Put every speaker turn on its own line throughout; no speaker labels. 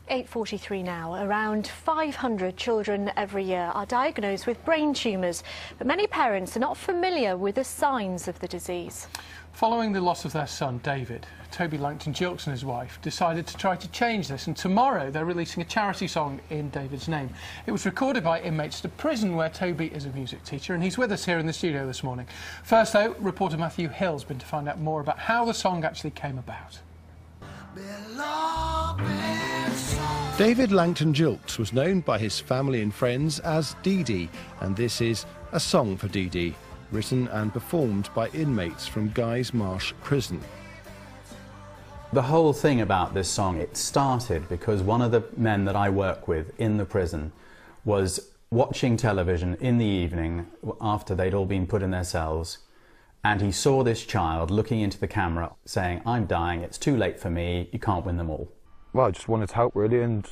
8:43 now. Around 500 children every year are diagnosed with brain tumours, but many parents are not familiar with the signs of the disease.
Following the loss of their son, David, Toby Langton-Gilks and his wife decided to try to change this, and tomorrow they're releasing a charity song in David's name. It was recorded by inmates at a prison where Toby is a music teacher, and he's with us here in the studio this morning. First, though, reporter Matthew Hill's been to find out more about how the song actually came about.
David Langton-Gilks was known by his family and friends as Dee Dee, and this is A Song for Dee Dee, written and performed by inmates from Guy's Marsh Prison.
The whole thing about this song, it started because one of the men that I work with in the prison was watching television in the evening after they'd all been put in their cells, and he saw this child looking into the camera saying, "I'm dying, it's too late for me, you can't win them all."
Well, I just wanted to help really and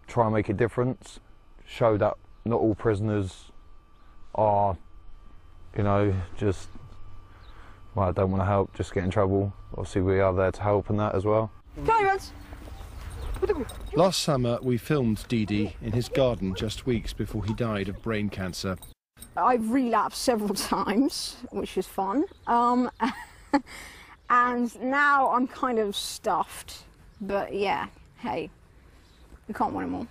try and make a difference, show that not all prisoners are, you know, just, well, I don't want to help, just get in trouble. Obviously we are there to help and that as well.
Last summer we filmed Dee Dee in his garden just weeks before he died of brain cancer.
I've relapsed several times, which is fun, and now I'm kind of stuffed, but yeah, hey, we can't win them all.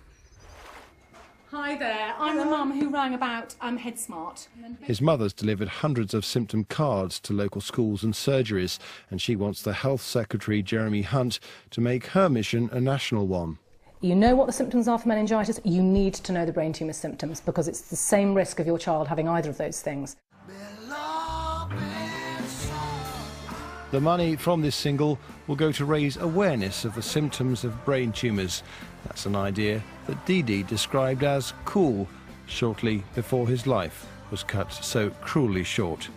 Hi there, I'm the mum who rang about HeadSmart.
His mother's delivered hundreds of symptom cards to local schools and surgeries, and she wants the Health Secretary Jeremy Hunt to make her mission a national one.
You know what the symptoms are for meningitis, you need to know the brain tumour symptoms because it's the same risk of your child having either of those things.
The money from this single will go to raise awareness of the symptoms of brain tumours. That's an idea that Dee Dee described as cool shortly before his life was cut so cruelly short.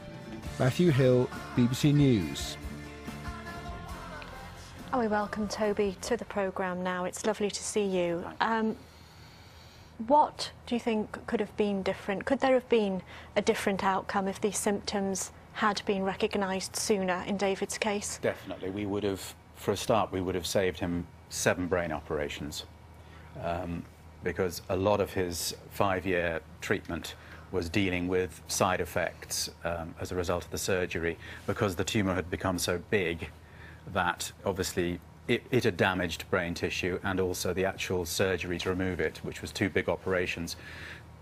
Matthew Hill, BBC News.
Oh, we welcome Toby to the programme now. It's lovely to see you. What do you think could have been different? Could there have been a different outcome if these symptoms had been recognised sooner in David's case?
Definitely. We would have, for a start, we would have saved him 7 brain operations because a lot of his 5-year treatment was dealing with side effects as a result of the surgery because the tumour had become so big that obviously it had damaged brain tissue, and also the actual surgery to remove it, which was 2 big operations,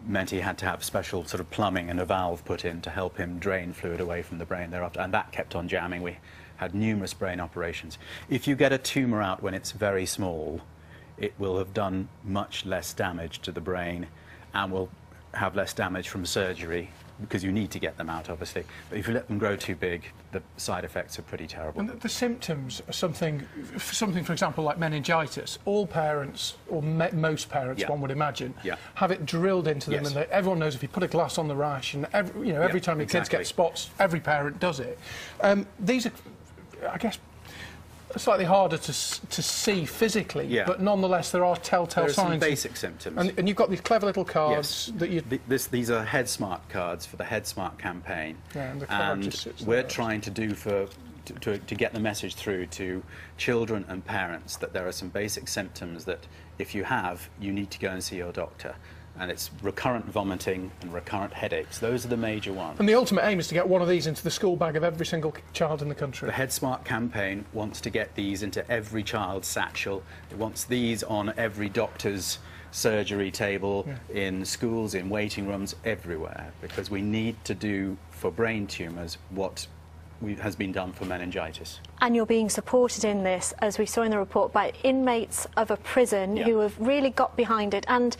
meant he had to have special sort of plumbing and a valve put in to help him drain fluid away from the brain thereafter, and that kept on jamming. We had numerous brain operations. If you get a tumour out when it's very small, it will have done much less damage to the brain and will have less damage from surgery, because you need to get them out, obviously. But if you let them grow too big, the side effects are pretty terrible.
And the symptoms are something, for example, like meningitis. All parents, or most parents, one would imagine, have it drilled into them, and everyone knows if you put a glass on the rash, and every time your kids get spots, every parent does it. These are, I guess, slightly harder to see physically, but nonetheless there are telltale signs.
There are some basic symptoms.
And you've got these clever little cards that you...
These are HeadSmart cards for the HeadSmart campaign.
Yeah, and the card just sits there.
We're trying to do to get the message through to children and parents that there are some basic symptoms that if you have, you need to go and see your doctor. And it's recurrent vomiting and recurrent headaches. Those are the major ones.
And the ultimate aim is to get one of these into the school bag of every single child in the country.
The HeadSmart campaign wants to get these into every child's satchel. It wants these on every doctor's surgery table, in schools, in waiting rooms, everywhere, because we need to do for brain tumours what has been done for meningitis.
And you're being supported in this, as we saw in the report, by inmates of a prison who have really got behind it. And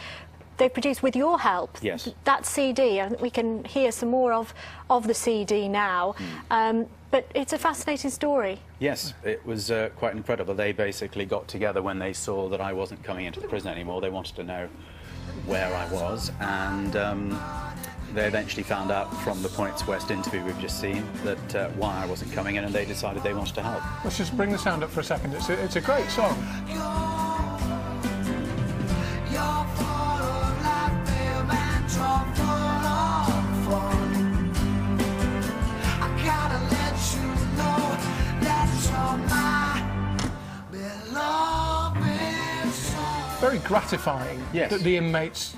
they've produced, with your help, that CD. I think we can hear some more of the CD now. But it's a fascinating story.
Yes, it was quite incredible. They basically got together when they saw that I wasn't coming into the prison anymore. They wanted to know where I was, and they eventually found out from the Points West interview we've just seen that why I wasn't coming in, and they decided they wanted to help.
Let's just bring the sound up for a second. It's a great song. very gratifying that the inmates,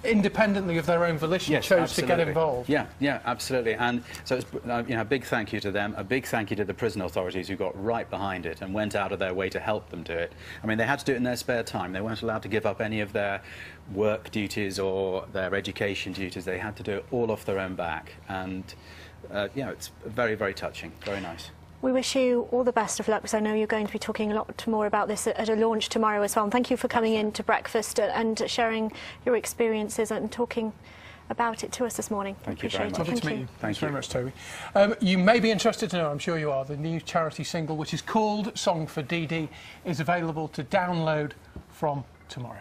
independently of their own volition, chose to get involved.
Yeah, absolutely. And so it's, you know, a big thank you to them, a big thank you to the prison authorities who got right behind it and went out of their way to help them do it. I mean, they had to do it in their spare time. They weren't allowed to give up any of their work duties or their education duties. They had to do it all off their own back. And, you know, it's very, very touching, very nice.
We wish you all the best of luck, because I know you're going to be talking a lot more about this at a launch tomorrow as well. And thank you for coming in to breakfast and sharing your experiences and talking about it to us this morning.
Thank you very much.
Lovely to meet you. Thanks very much, Toby. You may be interested to know, I'm sure you are, the new charity single, which is called Song for Dee Dee, is available to download from tomorrow.